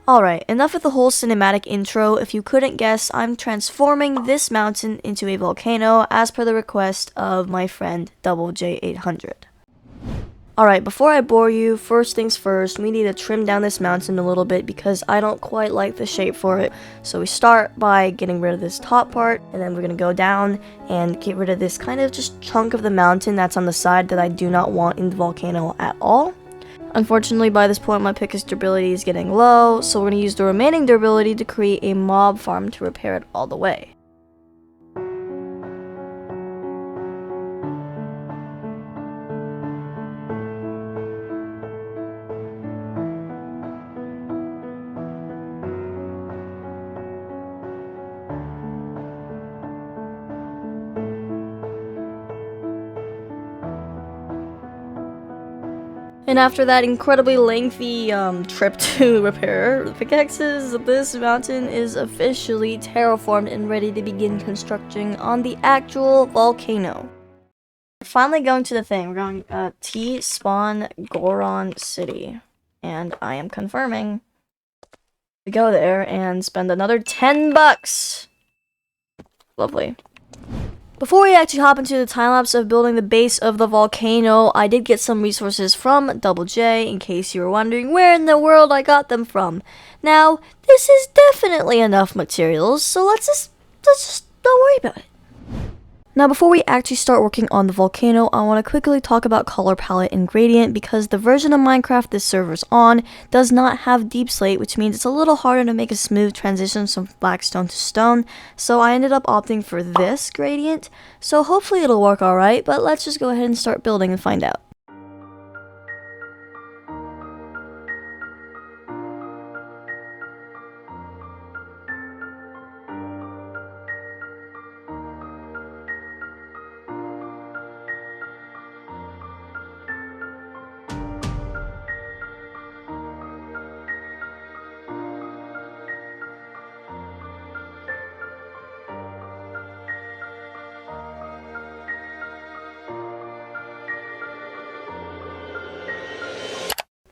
Alright, enough with the whole cinematic intro. If you couldn't guess, I'm transforming this mountain into a volcano as per the request of my friend J800. Alright, before I bore you, first things first, we need to trim down this mountain a little bit because I don't quite like the shape for it. So we start by getting rid of this top part, and then we're going to go down and get rid of this kind of just chunk of the mountain that's on the side that I do not want in the volcano at all. Unfortunately, by this point, my pick's durability is getting low, so we're going to use the remaining durability to create a mob farm to repair it all the way. And after that incredibly lengthy trip to repair the pickaxes, this mountain is officially terraformed and ready to begin constructing on the actual volcano. We're finally going to the thing. We're going T spawn Goron City, and I am confirming. We go there and spend another 10 bucks. Lovely. Before we actually hop into the time-lapse of building the base of the volcano, I did get some resources from Double J, in case you were wondering where in the world I got them from. Now, this is definitely enough materials, so let's just don't worry about it. Now, before we actually start working on the volcano, I want to quickly talk about color palette and gradient because the version of Minecraft this server's on does not have deep slate, which means it's a little harder to make a smooth transition from black stone to stone. So I ended up opting for this gradient. So hopefully it'll work alright, but let's just go ahead and start building and find out.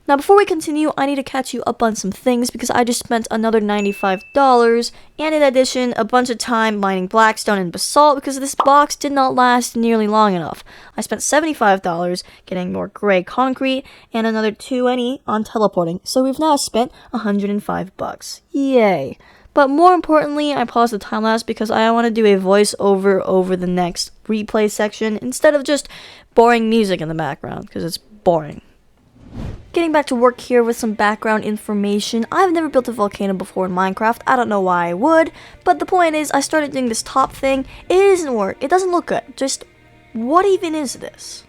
Now before we continue, I need to catch you up on some things because I just spent another $95 and in addition a bunch of time mining blackstone and basalt because this box did not last nearly long enough. I spent $75 getting more gray concrete and another $20 on teleporting, so we've now spent $105. Yay! But more importantly, I paused the time-lapse because I want to do a voiceover over the next replay section instead of just boring music in the background because it's boring. Getting back to work here with some background information. I've never built a volcano before in Minecraft. I don't know why I would, but the point is I started doing this top thing. It doesn't work. It doesn't look good. Just, what even is this?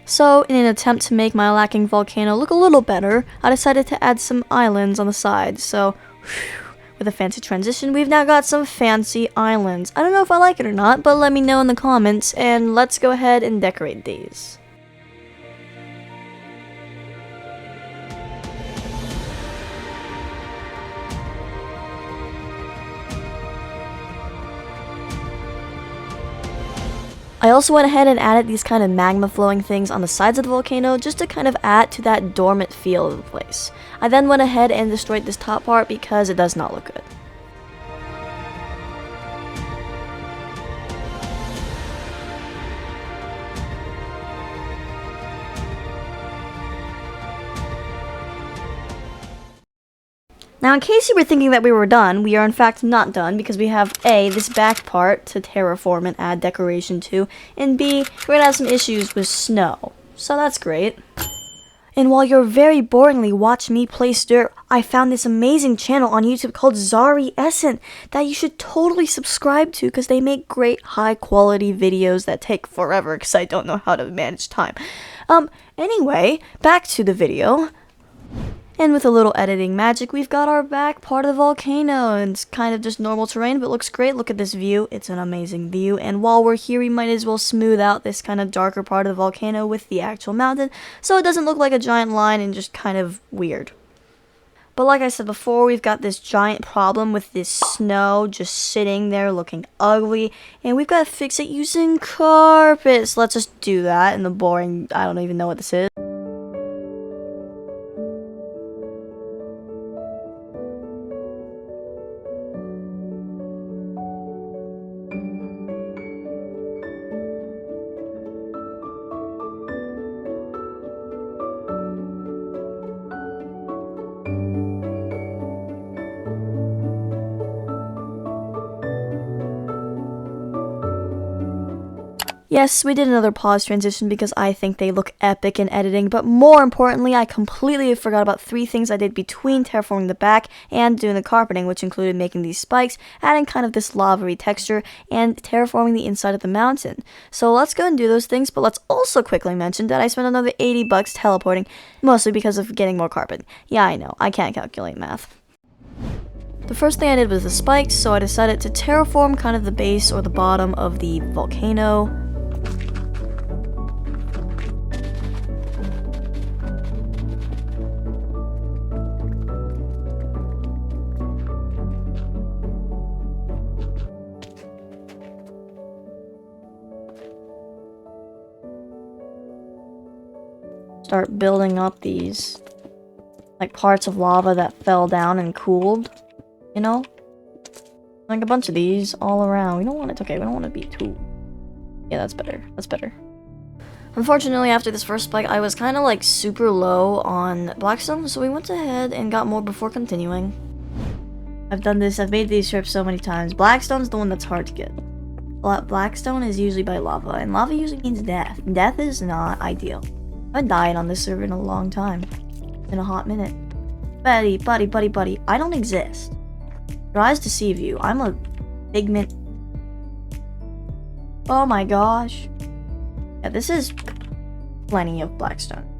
So, in an attempt to make my lacking volcano look a little better, I decided to add some islands on the side. So, whew, with a fancy transition, we've now got some fancy islands. I don't know if I like it or not, but let me know in the comments, and let's go ahead and decorate these. I also went ahead and added these kind of magma flowing things on the sides of the volcano just to kind of add to that dormant feel of the place. I then went ahead and destroyed this top part because it does not look good. Now, in case you were thinking that we were done, we are in fact not done because we have A, this back part to terraform and add decoration to, and B, we're gonna have some issues with snow. So that's great. And while you're very boringly watching me place dirt, I found this amazing channel on YouTube called Zari that you should totally subscribe to because they make great high quality videos that take forever because I don't know how to manage time. Anyway, back to the video. And with a little editing magic, we've got our back part of the volcano, and it's kind of just normal terrain, but looks great. Look at this view. It's an amazing view, and while we're here, we might as well smooth out this kind of darker part of the volcano with the actual mountain, so it doesn't look like a giant line and just kind of weird. But like I said before, we've got this giant problem with this snow just sitting there looking ugly, and we've got to fix it using carpet. So let's just do that in the boring, I don't even know what this is. Yes, we did another pause transition because I think they look epic in editing, but more importantly, I completely forgot about 3 things I did between terraforming the back and doing the carpeting, which included making these spikes, adding kind of this lava-y texture, and terraforming the inside of the mountain. So let's go and do those things, but let's also quickly mention that I spent another 80 bucks teleporting, mostly because of getting more carpet. Yeah, I know, I can't calculate math. The first thing I did was the spikes, so I decided to terraform kind of the base or the bottom of the volcano. Start building up these like parts of lava that fell down and cooled, you know, like a bunch of these all around. We don't want it. Okay, we don't want to be too. Yeah, that's better. That's better. Unfortunately, after this first spike, I was kind of like super low on blackstone, so we went ahead and got more before continuing. I've done this. I've made these strips so many times. Blackstone's the one that's hard to get. Blackstone is usually by lava, and lava usually means death. Death is not ideal. I died on this server in a long time. In a hot minute. Buddy, I don't exist. Your eyes deceive you. I'm a pigment. Oh my gosh. Yeah, this is plenty of blackstone.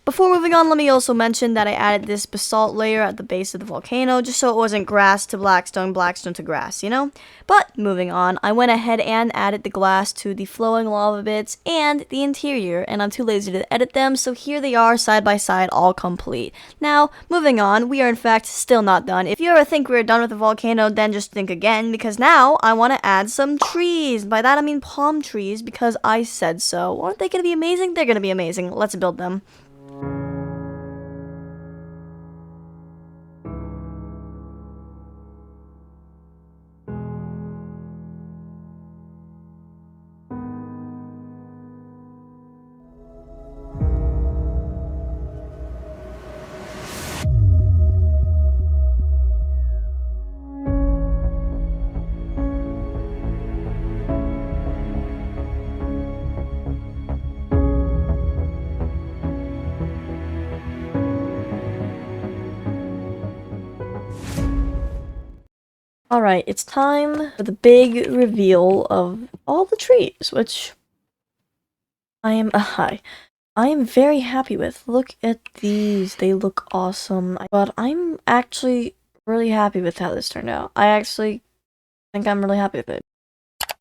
Before moving on, let me also mention that I added this basalt layer at the base of the volcano, just so it wasn't grass to blackstone, blackstone to grass, you know? But, moving on, I went ahead and added the glass to the flowing lava bits and the interior, and I'm too lazy to edit them, so here they are side by side, all complete. Now, moving on, we are in fact still not done. If you ever think we're done with the volcano, then just think again, because now I want to add some trees. By that I mean palm trees, because I said so. Aren't they going to be amazing? They're going to be amazing. Let's build them. Alright, it's time for the big reveal of all the trees, which I am very happy with. Look at these, they look awesome. But I'm actually really happy with how this turned out. I actually think I'm really happy with it.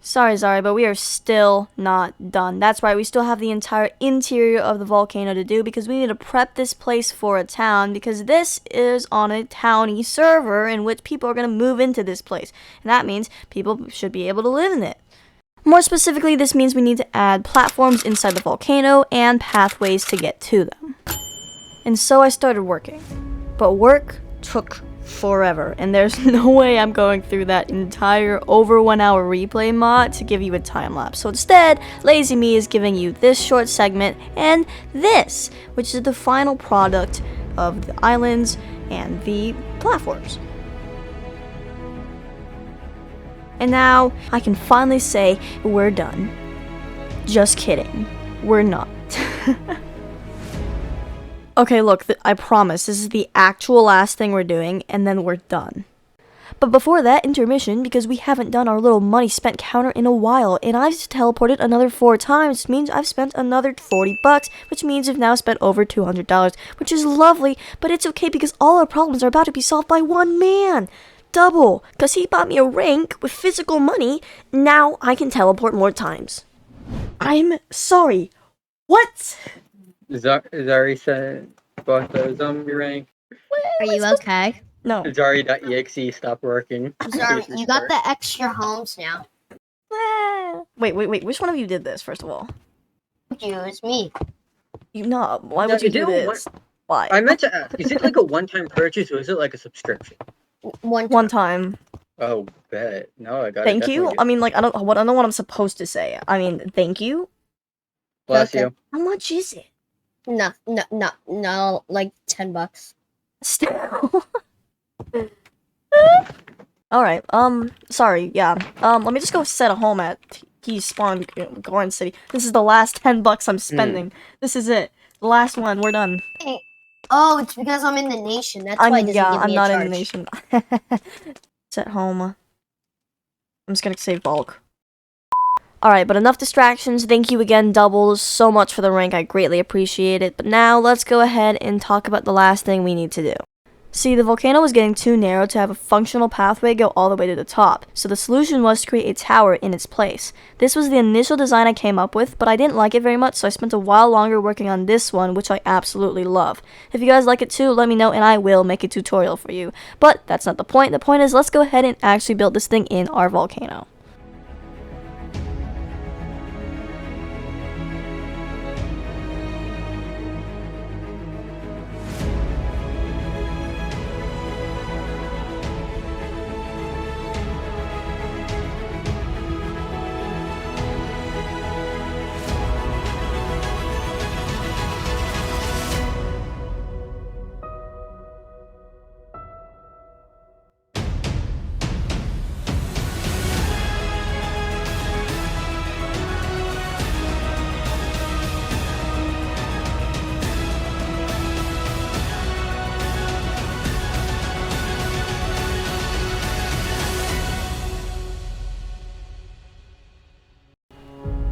Sorry, Zari, but we are still not done. That's right, we still have the entire interior of the volcano to do because we need to prep this place for a town because this is on a towny server in which people are going to move into this place. And that means people should be able to live in it. More specifically, this means we need to add platforms inside the volcano and pathways to get to them. And so I started working. But work took forever, and there's no way I'm going through that entire over 1 hour replay mod to give you a time lapse. So instead, Lazy Me is giving you this short segment and this, which is the final product of the islands and the platforms. And now I can finally say we're done. Just kidding, we're not. Okay, look, I promise, this is the actual last thing we're doing, and then we're done. But before that, intermission, because we haven't done our little money spent counter in a while, and I've teleported another 4 times, which means I've spent another 40 bucks, which means we've now spent over $200, which is lovely, but it's okay because all our problems are about to be solved by one man. Double, because he bought me a rank with physical money, now I can teleport more times. I'm sorry, what? Zari said about the zombie rank. Are you okay? No. Zari.exe stopped working. Zari, you got the extra homes now. Wait, which one of you did this, first of all? You, it's me. You know, why would you do this? Why? I meant to ask, is it like a one-time purchase or is it like a subscription? One time. Oh, bet. No, I got it. Thank you. Definitely I mean, like, I don't know what I'm supposed to say. I mean, thank you. Bless Okay. you. How much is it? No, like $10. Still. Alright, sorry, yeah. Let me just go set a home at Key Spawn, Garden City. This is the last $10 I'm spending. This is it. The last one, we're done. Oh, it's because I'm in the nation. That's I why it mean, doesn't yeah, give I'm me a not charge. in the nation. Set home. I'm just gonna save bulk. Alright, but enough distractions. Thank you again, Doubles, so much for the rank. I greatly appreciate it. But now, let's go ahead and talk about the last thing we need to do. See, the volcano was getting too narrow to have a functional pathway go all the way to the top, so the solution was to create a tower in its place. This was the initial design I came up with, but I didn't like it very much, so I spent a while longer working on this one, which I absolutely love. If you guys like it too, let me know and I will make a tutorial for you. But that's not the point. The point is, let's go ahead and actually build this thing in our volcano.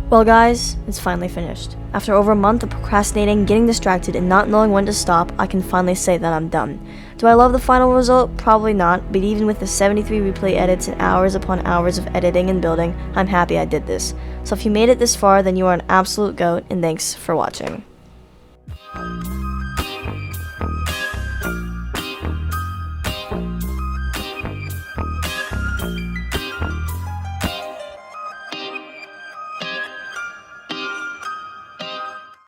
Well guys, it's finally finished. After over a month of procrastinating, getting distracted, and not knowing when to stop, I can finally say that I'm done. Do I love the final result? Probably not, but even with the 73 replay edits and hours upon hours of editing and building, I'm happy I did this. So if you made it this far, then you are an absolute GOAT, and thanks for watching.